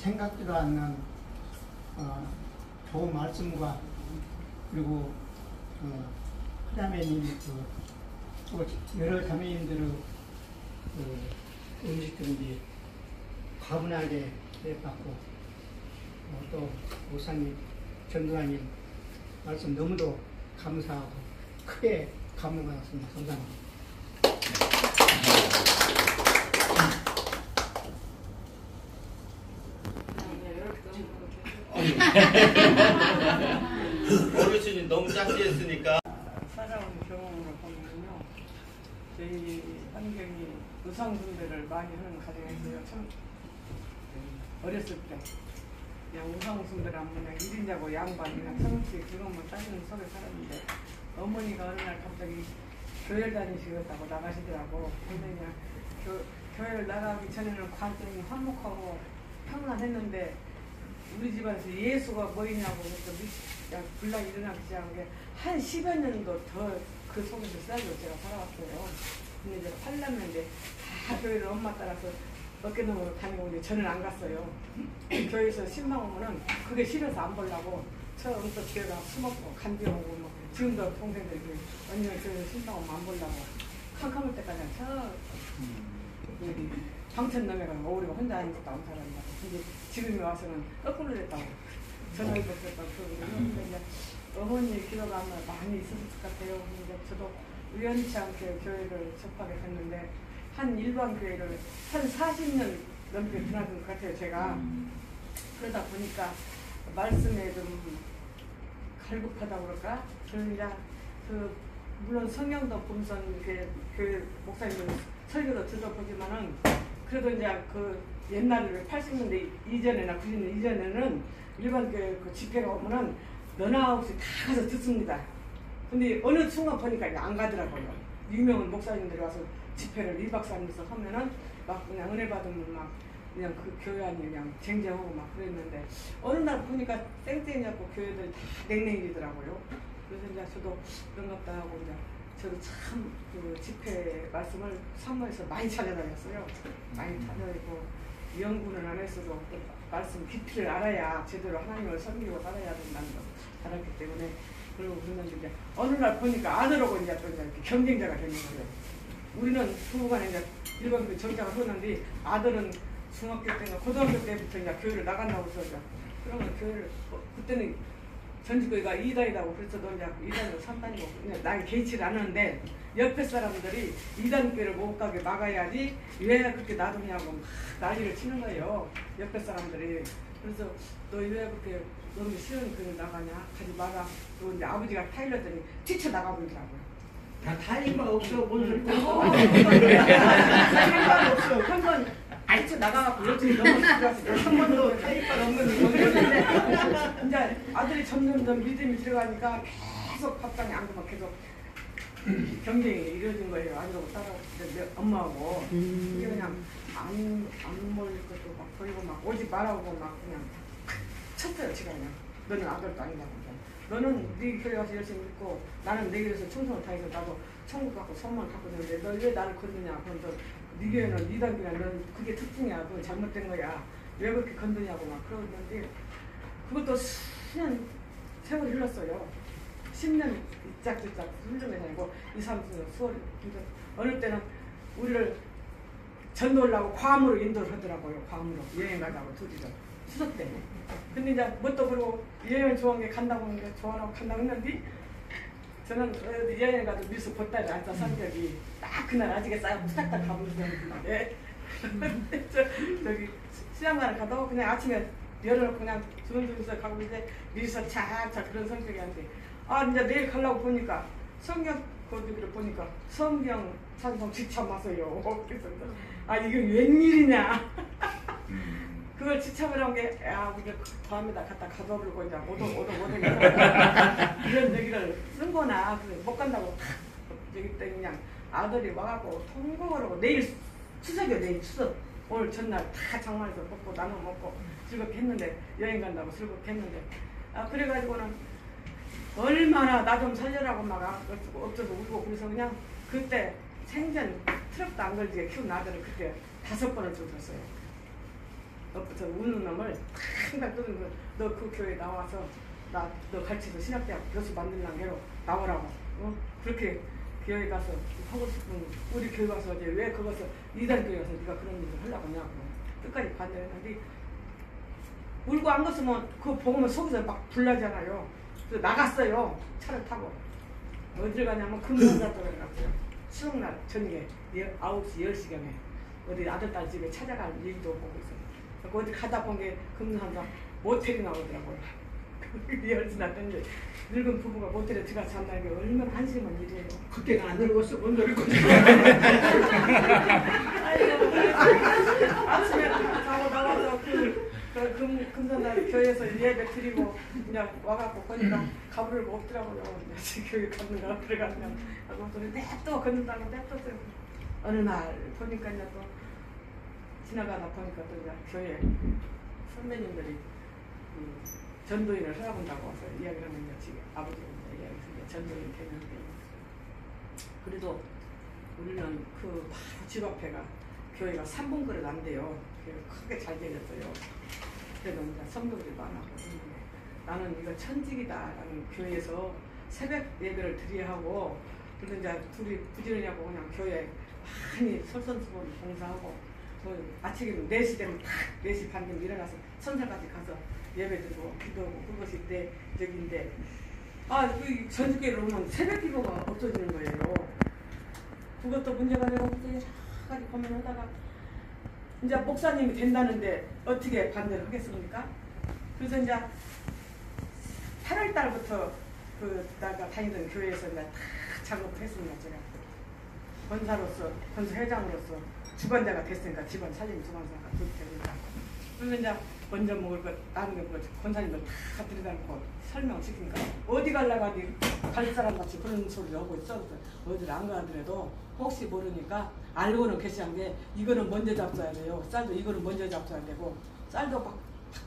생각지도 않는 좋은 말씀과 그리고 자매님 또 여러 자매님들의 음식들을 이제 과분하게 대받고 또 목사님, 전도사님 말씀 너무도 감사하고 크게 감동받았습니다. 감사합니다. 어르신이 너무 짧게 했으니까. 살아온 경험으로 보면요, 저희 환경이 우상숭배를 많이 하는 가정이었어요. 참 어렸을 때 그냥 우상숭배를 하면 그냥 1인자고 양반 그냥 성씨 그것만 따지는 속에 살았는데, 어머니가 어느 날 갑자기 교회를 다니시겠다고 나가시더라고. 근데 그냥 교회를 나가기 전에는 관점이 화목하고 평안했는데, 우리 집안에서 예수가 뭐이냐고 그냥 불락 일어나기 시작한 게 한 10여 년도 더 그 속에서 쌀고 제가 살아왔어요. 근데 이제 8년인데 다 교회를 엄마 따라서 어깨너머로 다니고 저는 안 갔어요. 교회에서 신방 오면은 그게 싫어서 안 보려고 처음부터 교회가 숨었고 간비오고 뭐 지금도 동생들이 언니는 교회에서 신방 오면 안 보려고 캄캄할 때까지 저 여기 방천 넘어가면 우리가 혼자 앉았다 온 사람이다. 근데 지금에 와서는 거꾸로 됐다고 전화를 받았다고 그러거든요. 근데 어머니의 기도가 아마 많이 있었을 것 같아요. 근데 저도 우연치 않게 교회를 접하게 됐는데 한 일반 교회를 한 40년 넘게 드나든 것 같아요. 제가 그러다 보니까 말씀에 좀 갈급하다 그럴까? 저는 이제 물론 성경도 본선 교회 목사님들 설교도 들어보지만은 그래도 이제 옛날에 80년대 이전에나 90년 이전에는 일반 교회 집회가 오면은 너나 없이 다 가서 듣습니다. 근데 어느 순간 보니까 이제 안 가더라고요. 유명한 목사님들이 와서 집회를 1박 3일에서 하면은 막 그냥 은혜 받으면 막 그냥 그 교회 안이 그냥 쟁쟁하고 막 그랬는데, 어느 날 보니까 땡땡이 잡고 교회들이 다 냉랭이더라고요. 그래서 이제 저도 그런 것도 하고 이제 저도 참 그 집회 말씀을 사모해서 많이 찾아다녔어요. 많이 찾아다니고 연구는 안 했어도 말씀 깊이를 알아야 제대로 하나님을 섬기고 살아야 된다는 걸 알았기 때문에 그러고 그러는데 이제 어느 날 보니까 아들하고 이제 또 이렇게 경쟁자가 되는 거예요. 우리는 부부간에 이제 일반 정착을 하는데 아들은 중학교 때나 고등학교 때부터 이제 교회를 나간다고 그러죠. 그러면 교회를 그때는 전주교회가 2단이라고 그래서 너 이제 2단으로 3단이고 나이 개의치를 않았는데 옆에 사람들이 2단 교회를 못 가게 막아야지 왜 그렇게 놔두냐고 막 난리를 치는 거예요. 옆에 사람들이. 그래서 너 왜 그렇게 너무 쉬운 교회 나가냐? 가지 마라. 그리고 이제 아버지가 타일렀더니 뛰쳐 나가버리더라고요. 다 타임만 없어 뭔 소리 타임만 없어. 한번 뛰쳐 나가갖고 여전히 너무 싫어서 한 번도 타임만 없는 거였는데 이제 아들이 점점 믿음이 들어가니까 계속 밥상에 앉으면 계속 경쟁이 이루어진 거예요. 아들하고 딸하고 엄마하고. 이게 그냥 안 몰릴 것도 막 보이고 막 오지 말라고 막 그냥 쳤어요. 제가 그냥 너는 아들도 아니냐고. 너는 네 교회 가서 열심히 믿고 나는 내 교회에서 충성을 다해서 나도 천국 갖고 선만 갖고 있는데 너 왜 나를 건드냐. 그럼 네 교회는 네 단계야. 넌 그게 특징이야. 그건 잘못된 거야. 왜 그렇게 건드냐고 막 그러는데 그것도 수년 세월이 흘렀어요. 10년 이짝저짝 흘러면서 아니고 2, 3년 수월이. 어느 때는 우리를 전도하려고 괌으로 인도를 하더라고요. 괌으로 여행 가자고 둘이서 추석 때. 근데 이제 뭣도 그러고 여행을 좋아하는 게 간다고 하는데 좋아하고 간다고 했는데 저는 여행 가도 밀수 보따리에 앉아 산 적이 딱 그날 아직에 쌓여 후딱딱 가보셨는데 저기 시장가를 가도 그냥 아침에 열어놓고 그냥 두근두근해서 가고 이제 밀수 착착 그런 성격이 안 돼. 아 이제 내일 가려고 보니까 성경 거기를 보니까 성경 찬송 지참하세요. 그래서 아 이게 웬일이냐. 그걸 지참을 게 야 우리가 밤에다 갖다 가둬버리고 이제 오도 이런 얘기를 쓴 거나 못 간다고 여기 때 그냥 아들이 와갖고 통곡을 내일 추석이요. 내일 추석 오늘 전날 다 장만해서 먹고 나눠 먹고 즐겁게 했는데 여행 간다고 즐겁게 했는데 아 그래가지고는 얼마나 나 좀 살려라고 막 어쩌고 울고 그래서 그냥 그때 생전 트럭도 안 걸리게 키운 아들을 그때 5번을 줬었어요. 저 우는 놈을 항상 끄는 거. 너 그 교회 나와서 너 가르쳐서 신학대학 교수 만들려는 게로 나오라고. 그렇게 교회 가서 하고 싶은 우리 교회 가서 이제 왜 그것을 이단 교회 가서 네가 그런 일을 하려고 하냐고 끝까지 반대했는데 울고 안 갔으면 그거 보면 속에서 막 불나잖아요. 그래서 나갔어요. 차를 타고 어디를 가냐면 금산사도에 갔어요. 수능날 저녁에 9시 10시경에 어디 아들딸 집에 찾아갈 일도 보고 있어요. 어디 가다 본 게 금산사 모텔이 나오더라고요. 열지나 떴는데 늙은 부부가 모텔에 들어가서 잔다는 게 얼마나 한심한 일이에요. 그때는 안 늙었어. 못 늙었어. 아이고, 아침에 자고 나와서 금산날 교회에서 예배 드리고 그냥 와갖고 거니까 가부를 먹더라고요. 교회 갔는가 들어가면 하고 또 냅둬 걷는다고 냅뒀어요. 어느 날 보니까 이제 또 지나가다 보니까 또 이제 교회 선배님들이 전도인을 살아본다고 와서 이야기를 하면 지금 아버지가 이야기해서 전도인 되는데 그래도 우리는 그 바로 집 앞에가 교회가 3분 거리 안 돼요. 크게 잘 되었어요. 그래도 이제 성도들이 많았고 나는 이거 천직이다라는 교회에서 새벽 예배를 드려야 하고 그래서 이제 둘이 부지런히 하고 그냥 교회 많이 설선수범 봉사하고 아침에 4시 되면 딱 4시 반 되면 일어나서 천사까지 가서 예배 드리고 기도하고 그것이 내적인데 그 전주교회를 오면 새벽 기도가 없어지는 거예요. 그것도 문제가 되고 여러 가지 고민하다가 이제 목사님이 된다는데 어떻게 반대를 하겠습니까? 그래서 이제 8월 달부터 내가 다니던 교회에서 이제 다 작업을 했습니다. 제가 권사로서 권사회장으로서 주관자가 됐으니까 집안 살림 주관자가 됐으니까 그래서 이제 먼저 먹을 것 나는 거 권사님들 다 들여다놓고 설명시키니까 어디 갈라고 하니 갈 사람 같이 그런 소리를 하고 있어. 어디를 안 가더라도 혹시 모르니까 알고는 계시한 게 이거는 먼저 잡숴야 돼요. 쌀도 이거는 먼저 잡숴야 되고 쌀도 막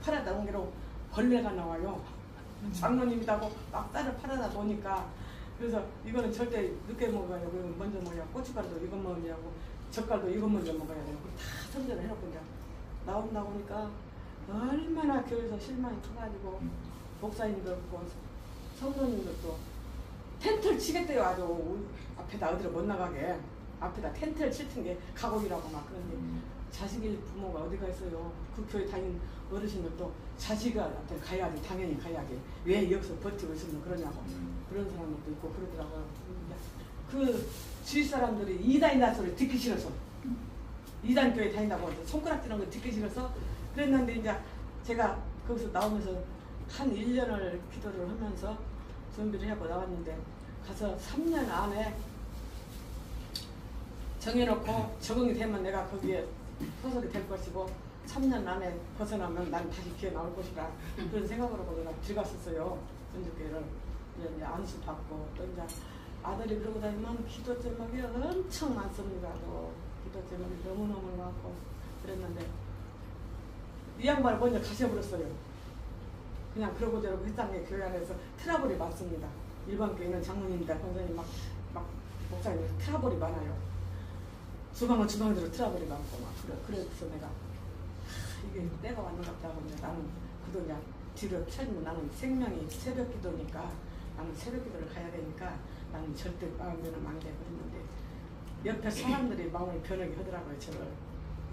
팔아다 옮기로 벌레가 나와요. 장모님이라고 막 쌀을 팔아다 보니까 그래서 이거는 절대 늦게 먹어야 되고 이건 먼저 먹어야 고춧가루도 이것 먹으려고 젓갈도 이것 먼저 먹어야 되고 다 선전을 해놓고 이제 나온다 보니까 얼마나 교회에서 실망이 커가지고 목사님도 그렇고 성도님들도 텐트를 치겠대요. 아주 앞에다 어디로 못 나가게 앞에다 텐트를 칠 게 가곡이라고 막 그런데 자식이 부모가 어디가 있어요. 그 교회 다닌 어르신들도 자식한테 가야지 당연히 가야지 왜 여기서 버티고 있으면 그러냐고 그런 사람들도 있고 그러더라고요. 그 주위 사람들이 이단이다 소리 듣기 싫어서 이단 교회 다닌다고 손가락 찌는 거 듣기 싫어서 그랬는데 이제 제가 거기서 나오면서 한 1년을 기도를 하면서 준비를 하고 나왔는데 가서 3년 안에 정해놓고 적응이 되면 내가 거기에 소속이 될 것이고 3년 안에 벗어나면 난 다시 기회 나올 것이라 그런 생각으로 내가 들어갔었어요. 전주교회를 이제 안수받고 또 이제 아들이 그러고 다니면 기도 제목이 엄청 많습니다. 또 기도 제목이 너무너무 많고 그랬는데 이 양반을 먼저 가셔버렸어요. 그냥 그러고 저러고 했다는 게 교회 안에서 트러블이 많습니다. 일반 교회는 장로님들, 권사님 막 목사님 트러블이 많아요. 주방은 주방대로 트러블이 많고 막 그래서 내가 이게 때가 왔는 것 같다고 나는 그동안 뒤로 펴지면 나는 생명이 새벽 기도니까 나는 새벽 기도를 가야 되니까 나는 절대 마음대로 안 돼 그랬는데 옆에 사람들이 마음을 변하게 하더라고요. 저를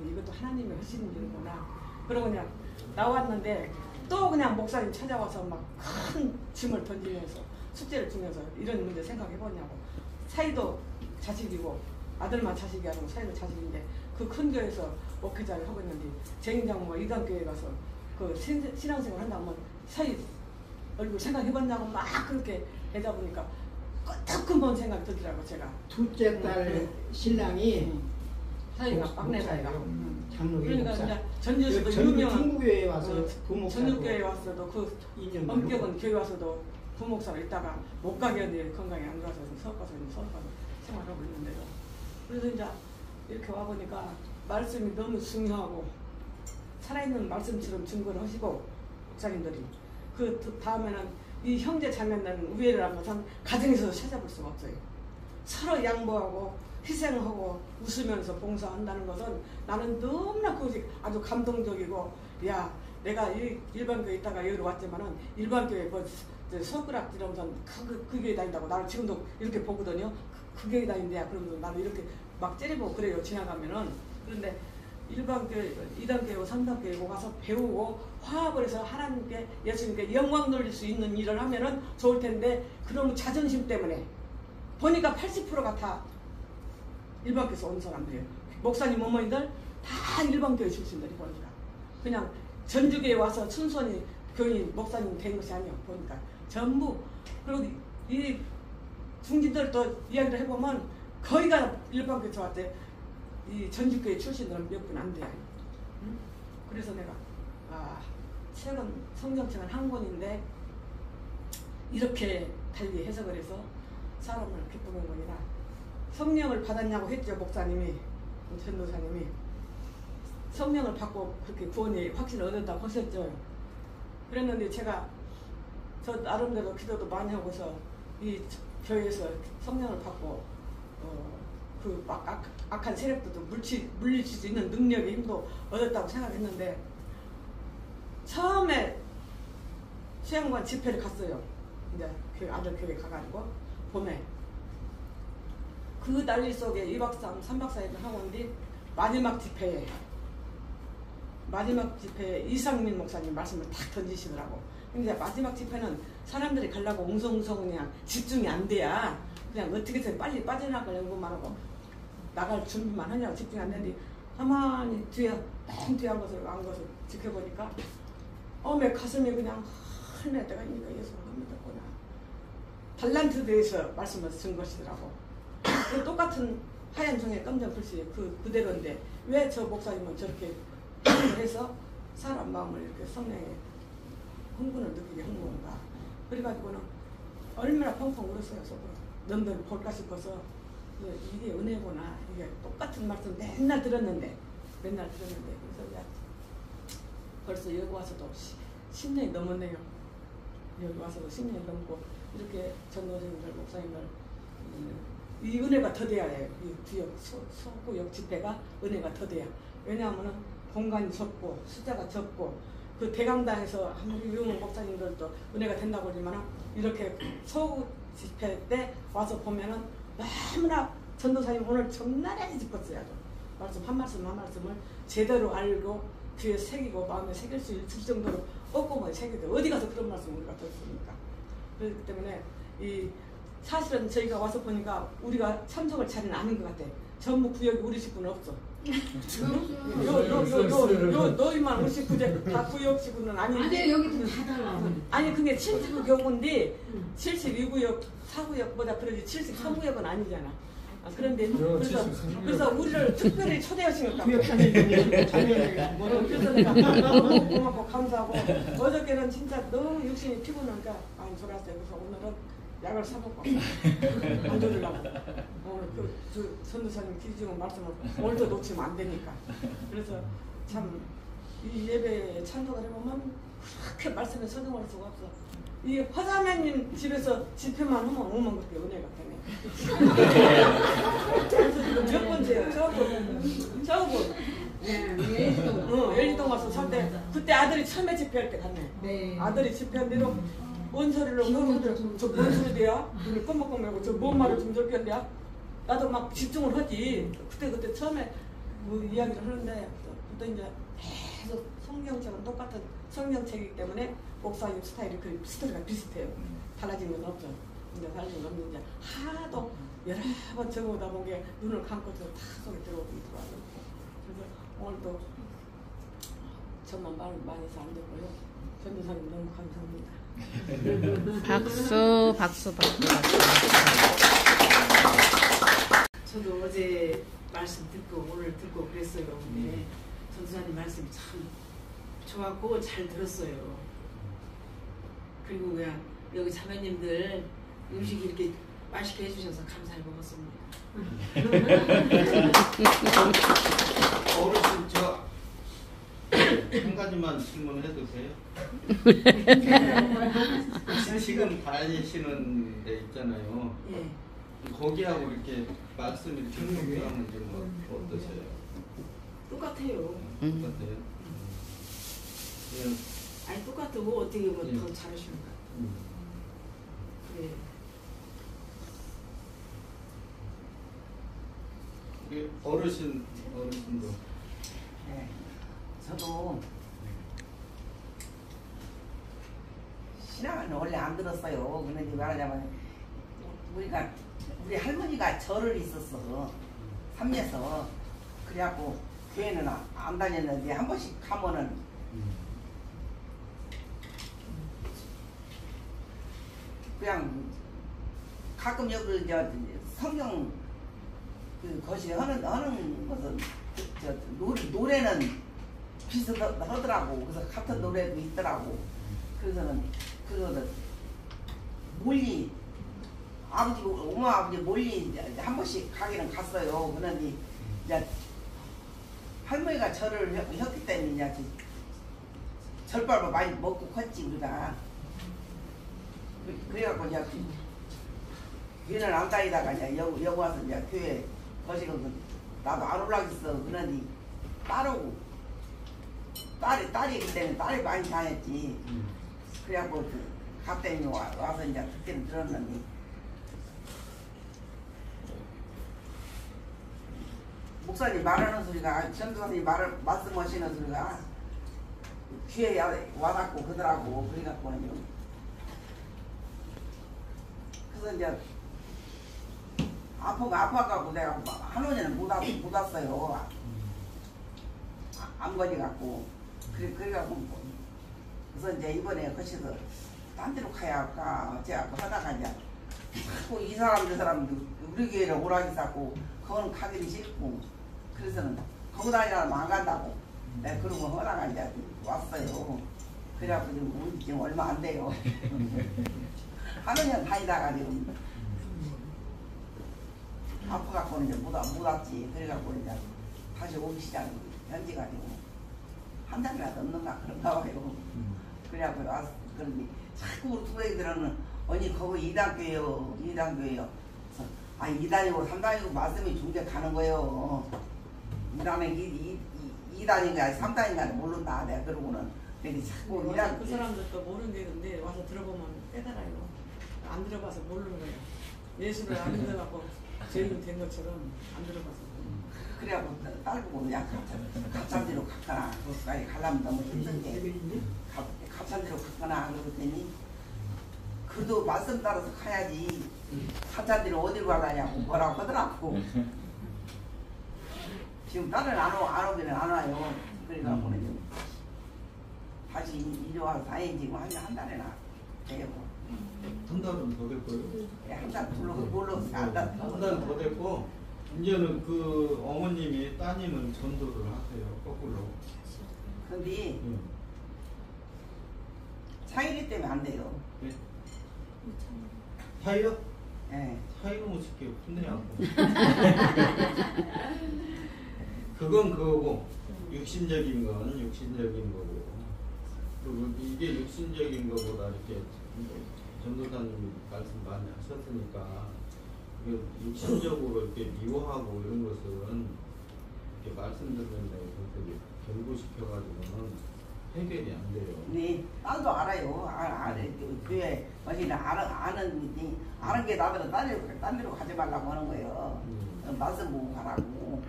이것도 하나님이 하시는 일이구나. 그러고 그냥 나왔는데 또 그냥 목사님 찾아와서 막 큰 짐을 던지면서 숙제를 주면서 이런 문제 생각해보냐고 사이도 자식이고 아들만 자식이 아니고 사이도 자식인데 그 큰 교회에서 목회자를 하고 있는데 재임장모가 이단교회 가서 그 신앙생활 한다면 사이 얼굴 생각해봤냐고 막 그렇게 하다 보니까 끄떡한 생각이 들더라고 제가. 둘째 딸 신랑이 사이가 막내 사이가. 장로교 그러니까 목사. 이제 전주에서도 전주 유명한 중국교회에 와서 부목사. 전주교회에 왔어도 그 2년 엄격은 교회 와서도 부목사로 있다가 못 가게 하는데 건강이 안 좋아서 서울 가서 생활하고 있는데요. 그래서 이제 이렇게 와 보니까 말씀이 너무 중요하고 살아있는 말씀처럼 증거를 하시고 목사님들이 그 다음에는 이 형제 자매는 우애를 하면 참 가정에서 찾아볼 수가 없어요. 서로 양보하고 희생하고 웃으면서 봉사한다는 것은 나는 너무나 그것이 아주 감동적이고, 야 내가 일반교회 있다가 여기로 왔지만은 일반교회 뭐 손가락 이러면서 그 교회 다닌다고 나를 지금도 이렇게 보거든요. 그 교회 다닌대야. 그러면서 나를 이렇게 막 째려보고 그래요, 지나가면은. 그런데 일반교회, 2단교회고 3단교회고 가서 배우고 화합을 해서 하나님께, 예수님께 영광 돌릴 수 있는 일을 하면은 좋을 텐데, 그런 자존심 때문에 보니까 80%가 다 일반교회에서 온 사람들이에요. 목사님 어머니들 다 일반교회 출신들이 보니까. 그냥 전주교회 와서 순수히 교인, 목사님 된 것이 아니에요. 보니까 전부. 그리고 이 중진들도 이야기를 해보면 거의가 일반교회 왔대. 이 전주교회 출신들은 몇 분 안 돼요. 응? 그래서 내가 책은 성경책은 한 권인데 이렇게 달리 해석을 해서 사람을 기쁘는 거니라. 성령을 받았냐고 했죠, 목사님이, 전도사님이. 성령을 받고 그렇게 구원의 확신을 얻었다고 하셨죠. 그랬는데 제가 저 나름대로 기도도 많이 하고서 이 교회에서 성령을 받고 그 악한 세력들도 물리칠 수 있는 능력의 힘도 얻었다고 생각했는데, 처음에 수양관 집회를 갔어요. 이제 그 아들 교회 가가지고 봄에 그 난리 속에 2박 3박 4일을 하고 온 뒤 마지막 집회에 이상민 목사님 말씀을 탁 던지시더라고. 근데 마지막 집회는 사람들이 가려고 웅성웅성 그냥 집중이 안 돼야 그냥 어떻게 해서 빨리 빠져나가려고만 하고 나갈 준비만 하냐고 집중이 안 되는데, 가만히 맨 뒤에 한 것을 지켜보니까 어메 가슴이 그냥 하늘 내가 이니까 예수를 믿었구나. 달란트에 대해서 말씀을 준 것이더라고. 그 똑같은 하얀 종이에 검정 글씨 그대로인데 왜 저 목사님은 저렇게 해서 사람 마음을 이렇게 성령의 흥분을 느끼게 한 건가. 그래가지고는 얼마나 펑펑 울었어요. 속으로. 넘들 볼까 싶어서 이게 은혜구나. 이게 똑같은 말씀 맨날 들었는데 그래서 이제 벌써 여기 와서도 10년이 넘었네요. 여기 와서도 10년이 넘고 이렇게 전도생들, 목사님들 이 은혜가 더 돼야 해요. 이 구역, 소구역 집회가 은혜가 더 돼요. 왜냐하면 공간이 적고 숫자가 적고 그 대강당에서 아무리 유명 목사님들도 은혜가 된다고 그러지만 이렇게 소구 집회 때 와서 보면은 너무나 전도사님 오늘 정나라히 짚었어요. 말씀 한 말씀을 제대로 알고 귀에 새기고 마음에 새길 수 있을 정도로 꼼꼼하게 새기고 어디 가서 그런 말씀 우리가 듣습니까? 그렇기 때문에 이 사실은 저희가 와서 보니까 우리가 참석을 잘은 않은 것 같아. 전부 구역이 우리 식구는 없어. 너희만 59제 다 구역 식구는 아닌데. 아니 여기도 다 달라. 아니 그게 79구역인데 72구역 4구역보다 그러지 73구역은 아니잖아. 그런데 그래서 우리를 특별히 초대하신 것 같아요. 그래서 내가 너무 고맙고 감사하고 어저께는 진짜 너무 육신이 피곤하니까 많이 졸았어요. 그래서 오늘은 약을 사먹고 안 졸으려고. 그 선교사님 기중은 말씀을 오늘도 놓치면 안 되니까. 그래서 참 이 예배에 참석을 해보면 그렇게 말씀에 서정할 수가 없어. 이 화자매님 집에서 집회만 하면 오면 그렇게 은혜가 되네. 그래서 지금 몇 번째예요? 저분. 열리동 가서 살 때 그때 아들이 처음에 집회할 때 갔네. 네. 아들이 집회한 대로 뭔 소리를 저뭔 소리야? 눈을 껌먹껌하고 저 뭔 말을 좀 저렇게 한대야? 나도 막 집중을 하지. 그때 처음에 뭐 이야기를 하는데 또 이제 계속 성경책은 똑같은 성경책이기 때문에 목사님 스타일이 그 스토리가 비슷해요. 달라진 건 없죠. 근데 달라진 건 없는데 하도 여러 번 적어오다 보니 눈을 감고서 다 속에 들어오고. 그래서 오늘도 정말 말 많이 해서 안 됐고요. 전도사님 너무 감사합니다. 박수. 저도 어제 말씀 듣고 오늘 듣고 그랬어요. 근데 전도사님 말씀이 참 좋았고 잘 들었어요. 그리고 그냥 여기 자매님들 음식 이렇게 맛있게 해주셔서 감사히 먹었습니다. 어르신 저 한 가지만 질문해도 돼요? 지금 다니시는 데 있잖아요. 예. 거기하고 이렇게 말씀이 경력하면 좀 어떠세요? 똑같아요. 똑같아요? 그냥 아니 똑같고 어떻게 보면 예. 더 잘하시는 것 같아요. 그래. 우리 어르신도 네. 저도 신앙은 원래 안 들었어요. 그런데 말하자면 우리 할머니가 절을 있었어. 삼례서. 그래갖고 교회는 안 다녔는데 한 번씩 가면은 그냥 가끔 여기 저 성경 그 것이 하는 것은 저 노래는 비슷하더라고. 그래서 같은 노래도 있더라고. 그래서는 그거는 멀리 아버지 엄마 아버지 멀리 이제 한 번씩 가기는 갔어요. 그런데 이제 할머니가 절을 했기 때문에 이제 절밥을 많이 먹고 컸지 우리가. 그래갖고 이제 교회는 안 다니다가 이제 여기 와서 이제 교회 거시거든. 나도 안 올라겠어. 그러니 딸하고 딸이기 때문에 딸이 많이 다녔지. 그래갖고 갔더니 와서 이제 듣기는 들었는데 목사님 말하는 소리가 전도사님 말씀하시는 소리가 귀에 와닿고 그러더라고. 그래갖고는요. 그래서 이제 아파갖고 내가 한원에는 못 왔어요. 암 걸려갖고. 그래갖고 그래서 이제 이번에 거기서 딴 데로 가야 할까 어째갖고 하다가 이제 자꾸 이 사람 저 사람도 우리 교회를 오라기 쌓고 그거는 가기는 싫고 그래서는 거기다 아니라면 안 간다고 내가 그러고 하다가 이제 왔어요. 그래갖고 지금 얼마 안 돼요. 하는 년 다니다가 지금 아파갖고는 이제 못 왔지. 그래갖고 이제 다시 오기 시작 현지가지고 한 달이라도 넘는가 그런가 봐요. 그래갖고 와서 그런데 자꾸 우리 두 애들은 언니 거기 2단교예요. 2단교예요. 그래서 2단이고 3단이고 말씀이 중재 가는 거예요. 2단인가 3단인가 모른다. 내가 그러고는 근데 자꾸 그 사람들도 모르는데 근데 와서 들어보면 깨달아요. 안 들어봐서 모르는 거예요. 예수를 안 믿어갖고 죄인 된 것처럼 안 들어봐서. 그래갖고 딸보고 그냥 갑산지로 갔거나 거기까지 가려면 너무 힘든데 갑산지로 갔거나 그러더니 그래도 말씀 따라서 가야지 갑산지로 어디로 가려냐고 뭐라고 하더라고. 지금 딸은 안 오기는 안 와요. 그래갖고는 다시 이리 와서 다행히 지금 한 달이나 돼요. 한 달은 더 될 거예요? 한 달 불러서 한 달. 한 달 더 됐고 이제는 그 어머님이 따님은 전도를 하세요. 거꾸로. 근데 사일이 때문에 안 돼요. 네? 사이요? 예. 사이로 못 시켜요. 혼내하고. 그건 그거고 육신적인 건 육신적인 거고 그리고 이게 육신적인 거보다 이렇게 전도사님이 말씀 많이 하셨으니까 육신적으로 이렇게 미워하고 이런 것은 이렇게 말씀 듣는다고 그렇게 결부시켜가지고는 해결이 안 돼요. 네, 딸도 알아요. 교회 어디는 아는 게 나들은 딴 데로 가지 말라고 하는 거예요. 말씀 보고 가라고.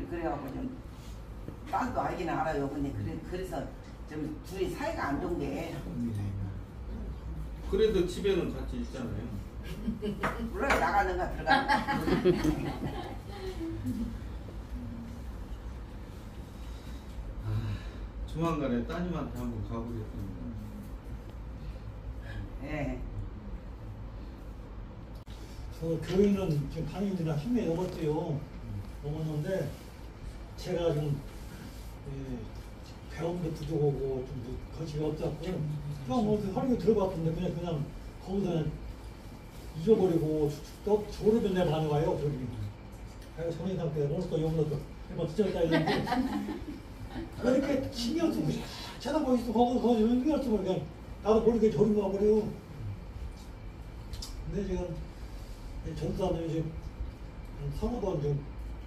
그래갖고 좀 딸도 알기는 알아요. 근데 그래서 좀 둘이 사이가 안 좋은 게 그래도 집에는 같이 있잖아요. 물론 나가는가 들어가는가. 조만간에 따님한테 한번 가보겠습니다. 예. 저 교회는 지금 다닌 지가 10년이 넘었어요. 넘었는데 제가 좀 배운 것도 부족하고 좀 거침이 없었고 그냥 뭐 하루에 들어봤던데 그냥 거기서 그냥 잊어버리고 또 졸업은 내가 가는 거예요. 저기 선생님 상태 오늘 또 요번에 또 한번 뒤졌다 이랬는데 왜 이렇게 신경 쓰고 쳐다보고 있어. 거기서 신경 쓰고 그냥 나도 모르게 졸인 거 버려요. 근데 지금 전사는 이제 성우도 좀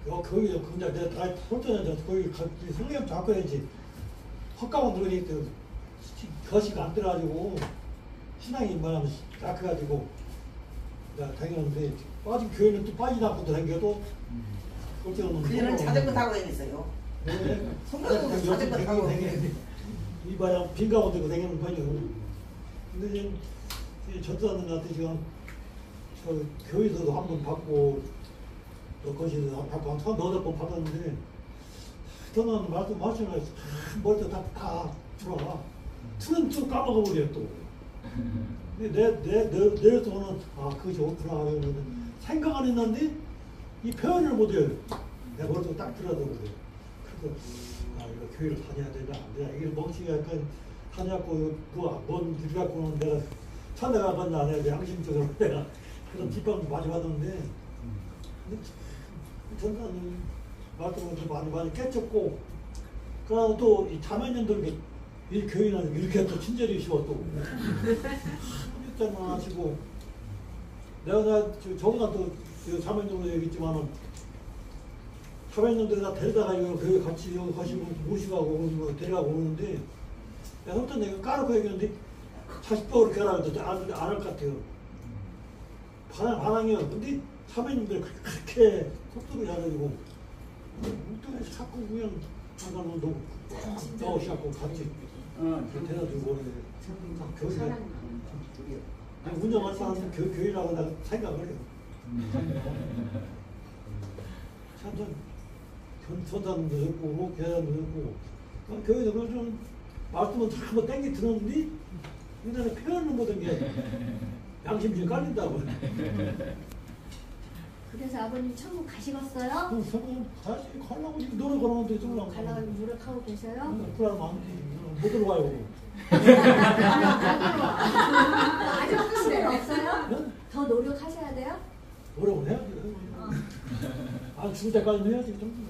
거기 근데 내가 다 설정해서 거기 성령 잡고 해야지 헛가만 들어가니까 거시가 안 들어가지고 신앙이 말하면 약해가지고 내가 다녔는데 빠진 교회는 또 빠지지 않고 다녀도 설정은 그녀는 자전거 타고 다녔어요. 성경은 자전거 타고 이 바람 빈 가운데 다니는 거죠. 근데 지금 전사님한테 지금 저 교회에서도 한 번 받고 또 거기서 받고 한 3-4번 받았는데 저는 말씀하시면 머리도 다 들어와. 틀은 또 까먹어버려요 또. 근데 내 돈은 그것이 옳구나 하면 생각 안 했는데 이 표현을 못해요. 내 머리도 딱 들어가거든요. 그래서 이거 교회를 다녀야 되나 안 되나 이게 멍청이 약간 다녀갖고 뭔 일 갖고는 내가 찾아가 봤나 안 해야 양심적으로 내가 그런 뒷방도 많이 받았는데 근데 전사는 말씀을 많이 깨쳤고 그러고 또 이 자매님들 이 교인은 이렇게 또 친절히 쉬워 또 합격자만 하시고 내가 저보다 또 자매님으로 얘기했지만은 자매님들 다 데려다가 이거 교회 같이 가시고 모시고 오고 데려가고 오는데 내가 어떤 내가 까놓고 얘기했는데 자식도 그렇게 하라고 안할 것 같아요. 반항이요. 근데 자매님들 그렇게 속도를 잘해주고 또 자꾸 그냥 하나는 넣으시고 같이 데려주고 교회 운영할 사람은 교회라고 내가 생각을 해요. 참 전단도 듣고 계단도 듣고 교회에서 좀 말씀은 한번 땡기 들었는데 우리나라 표현을 못한 게 양심이 깔린다고. 그래서 아버님 천국 가시겠어요? 그럼 성공 다시 가려고 지금 노래 걸었는데 좀 가려고 노력하고 계셔요? 그러면 안 돼. 못 들어와요. 아직 하신 일 없어요? 네? 더 노력하셔야 돼요? 노력을 해야지. 죽을 때까지는 해야지 좀.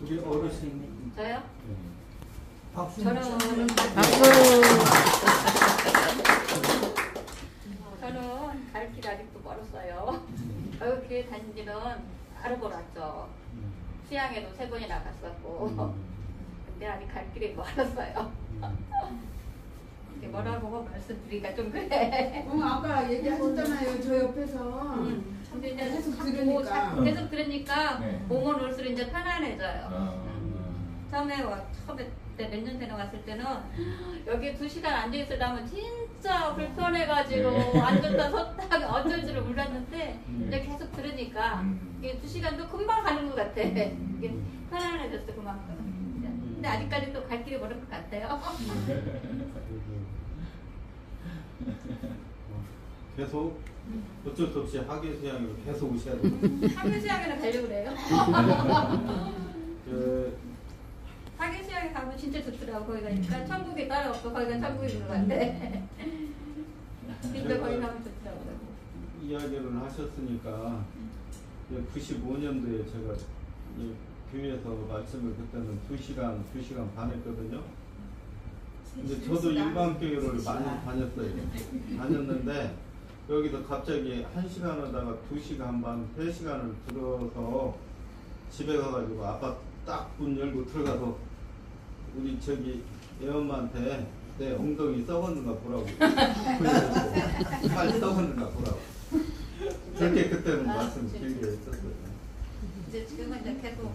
우리 어르신 저요? 박수. 저는 갈 길 아직도 멀었어요. 저희 교회 다닌 지는 아르고 났죠. 수양에도 3번이나 갔었고. 근데 아직 갈 길이 멀었어요. 이렇게 뭐라고 말씀드리기가 좀 그래. 아까 얘기하셨잖아요. 저 옆에서. 근데 이제 계속 자꾸 들으니까. 계속 들으니까 네. 몸은 올수록 이제 편안해져요. 처음에 때 몇 년 전에 왔을 때는 여기 2시간 앉아있으려면 진짜 불편해가지고 앉았다 섰다가 어쩔 줄을 몰랐는데 이제 계속 들으니까 이게 2시간도 금방 가는 것 같아. 이게 편안해졌어 그만큼. 근데 아직까지도 갈 길이 멀은 것 같아요. 계속 어쩔 수 없이 학예수양으로 계속 오셔야 돼요. 학예수양에는 가려고 그래요. 학예수양에 가면 진짜 좋더라고. 거기 가니까 천국이 따로 없고 거기가 천국인 것 같아. 진짜 거기 가면 좋더라고요. 이야기를 하셨으니까 95년도에 제가 이 교회에서 말씀을 그때는 2시간 반 했거든요. 근데 저도 일반 교회를 많이 다녔는데 여기서 갑자기 1시간 하다가 2시간 반, 3시간을 들어서 집에 가가지고 아빠 딱 문 열고 들어가서 우리 저기 애엄마한테 내 엉덩이 썩었는가 보라고 빨리 썩었는가 보라고 그렇게 그때는 말씀 길게 했었어요. 이제 지금은 이제 계속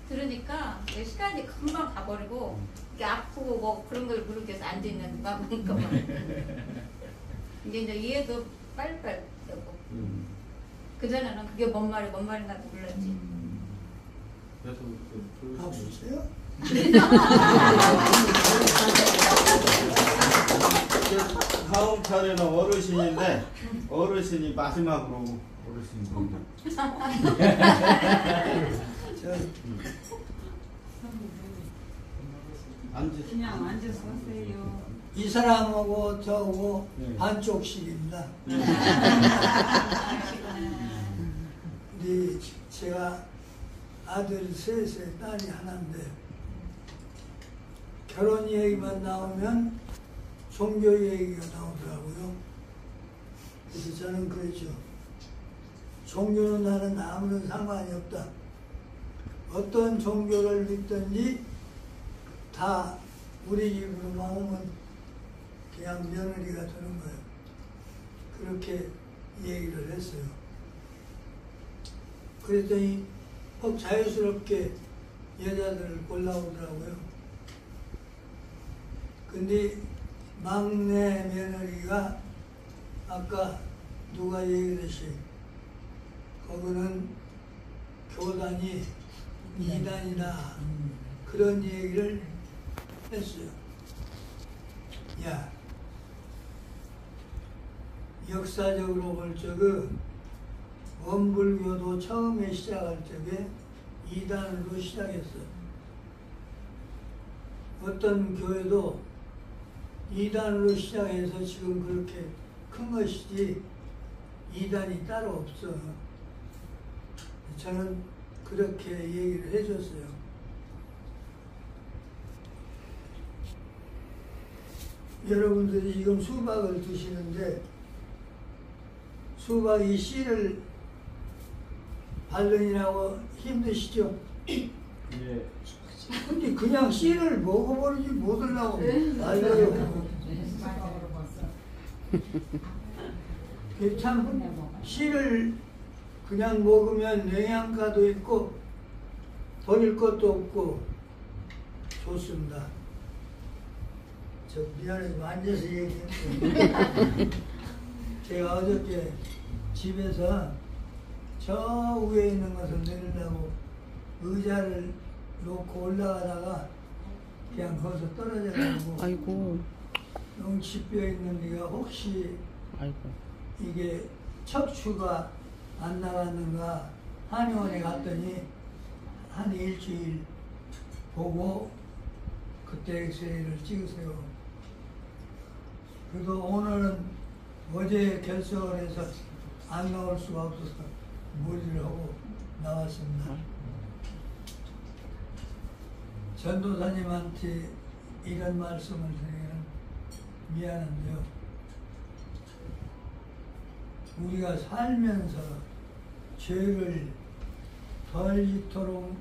들으니까 시간이 금방 가버리고 이게 아프고 뭐 그런 걸 모르겠어. 앉아있는 것만 이게 이제 이해도 빨리빨리 되고 그전에는 그게 뭔 말인가 몰랐지. 그래서 박수 주세요. 다음 차례는 어르신인데 어르신이 마지막으로 어르신 그냥 앉아서 하세요. 이 사람하고 저하고 네. 반쪽씩입니다. 근데 제가 아들 셋에 딸이 하나인데 결혼 얘기만 나오면 종교 얘기가 나오더라고요. 그래서 저는 그랬죠. 종교는 나는 아무런 상관이 없다. 어떤 종교를 믿든지 다 우리 집으로 나오면 그냥 며느리가 되는 거예요. 그렇게 얘기를 했어요. 그랬더니 자유스럽게 여자들을 골라오더라고요. 근데 막내 며느리가 아까 누가 얘기했지? 거기는 교단이 이단이다. 그런 얘기를 했어요. 야, 역사적으로 볼 적에 원불교도 처음에 시작할 적에 이단으로 시작했어요. 어떤 교회도 이단으로 시작해서 지금 그렇게 큰 것이지 이단이 따로 없어. 저는 그렇게 얘기를 해줬어요. 여러분들이 지금 수박을 드시는데 수박이 씨를 바르느라고 힘드시죠? 예. 근데 그냥 씨를 먹어버리지 못하려고 말려요. 참 씨를 그냥 먹으면 영양가도 있고 버릴 것도 없고 좋습니다. 저 미안해서 앉아서 얘기했는데 제가 어저께 집에서 저 위에 있는 것을 내리려고 의자를 놓고 올라가다가 그냥 거기서 떨어져가지고 아이고. 용치뼈 있는 데가 혹시 아이고. 이게 척추가 안 나갔는가 한의원에 갔더니 한 일주일 보고 그때 엑스레이를 찍으세요. 그래도 오늘은 어제 결석을 해서 안 나올 수가 없어서 무리를 하고 나왔습니다. 전도사님한테 이런 말씀을 드리기는 미안한데요. 우리가 살면서 죄를 덜 짓도록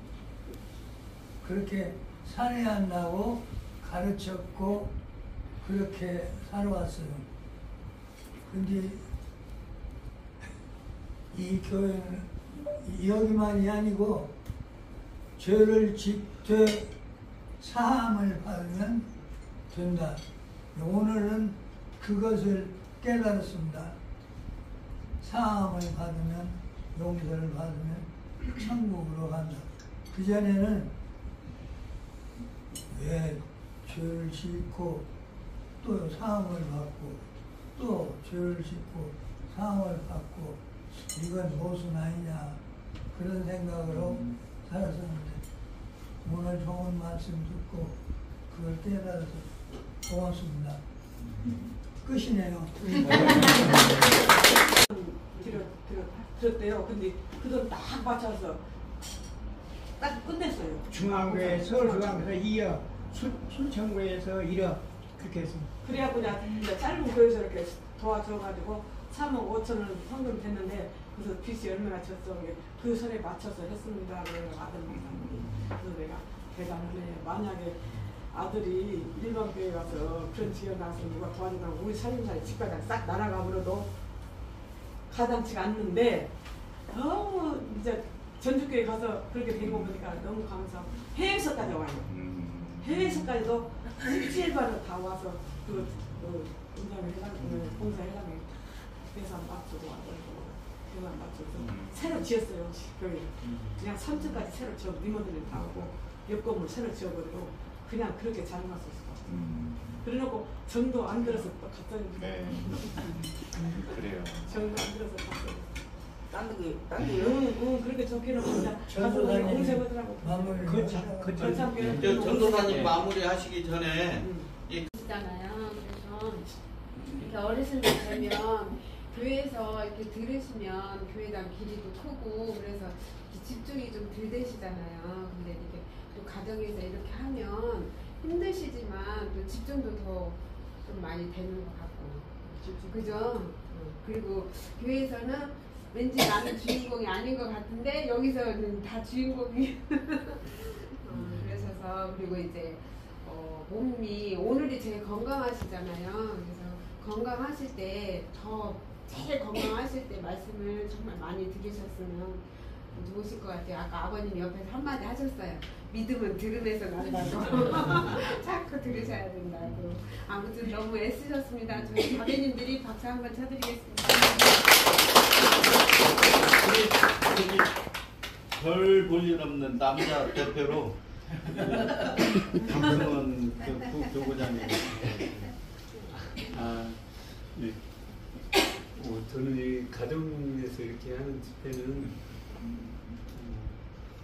그렇게 살아야 한다고 가르쳤고 그렇게 살아왔어요. 근데 이 교회는 여기만이 아니고 죄를 짓되 사함을 받으면 된다. 오늘은 그것을 깨달았습니다. 사함을 받으면 용서를 받으면 천국으로 간다. 그전에는 왜 죄를 짓고 또 사함을 받고 또 죄를 짓고 사함을 받고 이건 무슨 아니냐 그런 생각으로 살았었는데 오늘 좋은 말씀 듣고 그걸 깨달아서 고맙습니다. 끝이네요. 들었대요. 근데 그 돈 딱 맞춰서 딱 끝냈어요. 중앙교회 서울중앙교회에서 이어 순천교회에서 이어 그렇게 했습니다. 그래갖고 이제 짧은 교회에서 이렇게 도와줘가지고 3억 5천을 헌금 됐는데 그래서 빚이 얼마나 졌어. 그 선에 맞춰서 했습니다. 그래서 아들 목사님이 그래서 내가 대단을 해. 만약에 아들이 일반 교회 가서 그런 지연 나서 누가 도와준다고 우리 살림살이 집까지 싹 날아가 버려도 가당치가 않는데 너무 이제 전주교회 가서 그렇게 된 거 보니까 너무 감사하고 해외에서까지 와요. 해외에서까지도 일주일반으로 다 와서 그 은장을 해가지고 봉사해가지고 계산 맞추고 와가지고 계산 맞춰서 새로 지었어요. 교회 그냥 3층까지 새로 지어 리모델링 다 하고 옆 건물 새로 지어버리고 그냥 그렇게 잘 놨었어. 그래놓고 정도 안 들어서 또 갔더니 네. 그래요. 정도 안 들어서 갔더니 딴데 그렇게 좋게는 그냥 가서 전도사님 공세하더라고. 마무리 전도사님 마무리하시기 전에 있잖아요. 그래서 이렇게 어르신들 되면 교회에서 이렇게 들으시면 교회당 길이도 크고 그래서 집중이 좀 덜 되시잖아요. 근데 이렇게 또 가정에서 이렇게 하면 힘드시지만 또 집중도 더 좀 많이 되는 것 같고, 그죠? 그리고 교회에서는 왠지 나는 주인공이 아닌 것 같은데 여기서는 다 주인공이. 그러셔서 그리고 이제 몸이 오늘이 제일 건강하시잖아요. 그래서 건강하실 때 제일 건강하실 때 말씀을 정말 많이 들으셨으면 좋으실 것 같아요. 아까 아버님 옆에서 한마디 하셨어요. 믿음은 들음에서 난다고. 자꾸 들으셔야 된다고. 아무튼 너무 애쓰셨습니다. 저희 자매님들이 박수 한번 쳐드리겠습니다. 별 볼일 없는 남자 대표로 강승원 교구장님. 네. 저는 이 가정에서 이렇게 하는 집회는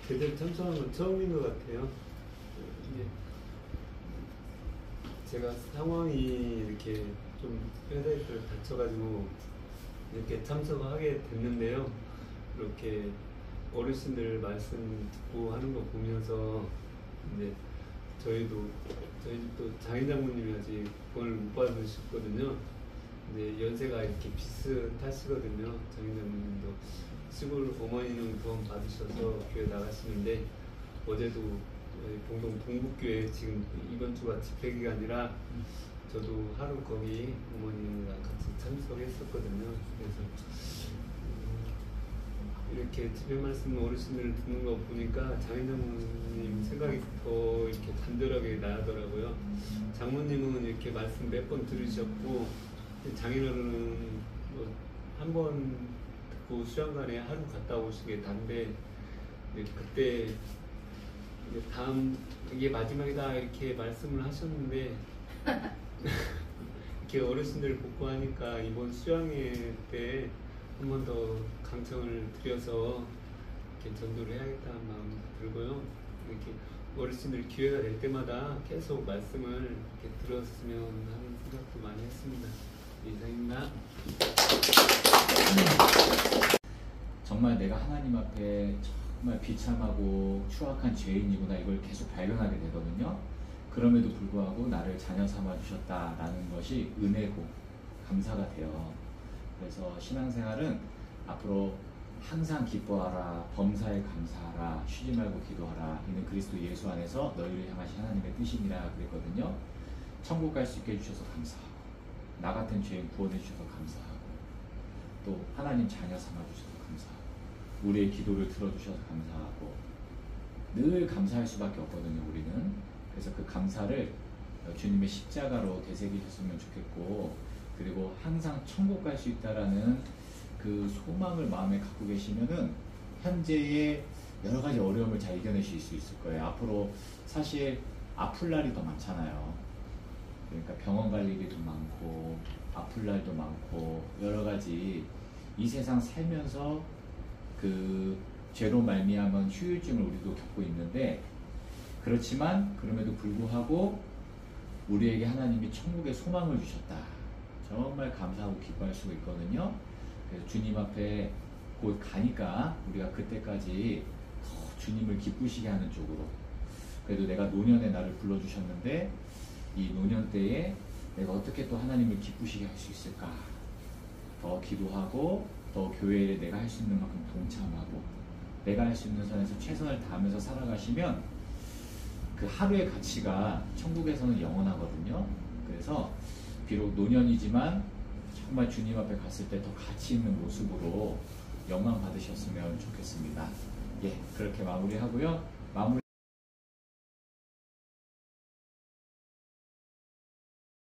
제대로 참석한 건 처음인 것 같아요. 제가 상황이 이렇게 좀 회사에서 다쳐가지고 이렇게 참석을 하게 됐는데요. 이렇게 어르신들 말씀 듣고 하는 거 보면서 이제 저희 집도 장인 장모님이 아직 구원을 못 받으셨거든요. 근데 연세가 이렇게 비슷하시거든요. 장인 장모님도 시골 어머니는 구원 받으셔서 교회 나가시는데 어제도 저희 봉동 동북교회 지금 이번 주가 집회 기간이라 저도 하루 거기 어머니랑 같이 참석했었거든요. 그래서 이렇게 집회 말씀 어르신들 듣는 거 보니까 장인 장모님 생각이 더 이렇게 간절하게 나더라고요. 장모님은 이렇게 말씀 몇 번 들으셨고 장인어른은 한 번 듣고 수양관에 하루 갔다 오시게 단데 그때 다음 이게 마지막이다 이렇게 말씀을 하셨는데 이렇게 어르신들 복고 하니까 이번 수양회 때 한 번 더 강청을 드려서 이렇게 전도를 해야겠다는 마음이 들고요. 이렇게 어르신들 기회가 될 때마다 계속 말씀을 이렇게 들었으면 하는 생각도 많이 했습니다. 이상입니다. 정말 내가 하나님 앞에 정말 비참하고 추악한 죄인이구나 이걸 계속 발견하게 되거든요. 그럼에도 불구하고 나를 자녀 삼아 주셨다라는 것이 은혜고 감사가 돼요. 그래서 신앙생활은 앞으로 항상 기뻐하라, 범사에 감사하라, 쉬지 말고 기도하라. 이는 그리스도 예수 안에서 너희를 향하신 하나님의 뜻이니라 그랬거든요. 천국 갈 수 있게 해주셔서 감사하고, 나 같은 죄인 구원해 주셔서 감사하고, 또 하나님 자녀 삼아 주셔서 감사하고, 우리의 기도를 들어주셔서 감사하고, 늘 감사할 수밖에 없거든요, 우리는. 그래서 그 감사를 주님의 십자가로 되새기셨으면 좋겠고, 그리고 항상 천국 갈 수 있다라는 그 소망을 마음에 갖고 계시면은 현재의 여러 가지 어려움을 잘 이겨내실 수 있을 거예요. 앞으로 사실 아플 날이 더 많잖아요. 그러니까 병원 갈 일이 더 많고 아플 날도 많고 여러 가지 이 세상 살면서 그 죄로 말미암은 후유증을 우리도 겪고 있는데, 그렇지만 그럼에도 불구하고 우리에게 하나님이 천국의 소망을 주셨다. 정말 감사하고 기뻐할 수가 있거든요. 그래서 주님 앞에 곧 가니까 우리가 그때까지 더 주님을 기쁘시게 하는 쪽으로, 그래도 내가 노년에 나를 불러주셨는데 이 노년 때에 내가 어떻게 또 하나님을 기쁘시게 할 수 있을까, 더 기도하고 더 교회에 내가 할 수 있는 만큼 동참하고 내가 할 수 있는 선에서 최선을 다하면서 살아가시면 그 하루의 가치가 천국에서는 영원하거든요. 그래서 비록 노년이지만 정말 주님 앞에 갔을 때 더 가치 있는 모습으로 영광 받으셨으면 좋겠습니다. 예, 그렇게 마무리하고요.